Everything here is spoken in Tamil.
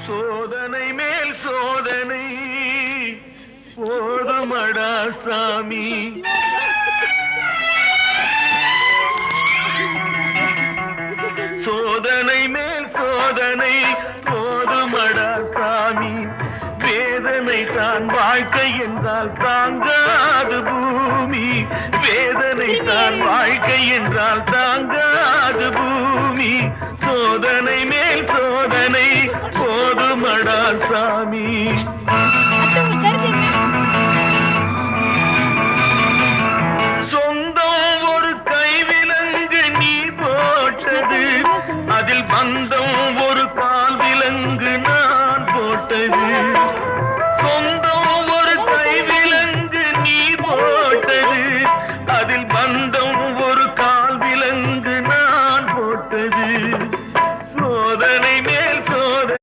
சோதனை மேல் சோதனை போதுமடா சாமி. சோதனை மேல் சோதனை போதுமடா சாமி. வேதனை தான் வாழ்க்கை என்றால் தாங்காது பூமி. வேதனை தான் வாழ்க்கை என்றால் தாங்காது பூமி. சோதனை மேல் சோதனை போதுமடா சாமி. சொந்தம் ஒரு கைவிலங்கு நீ போட்டது, அதில் பந்தம்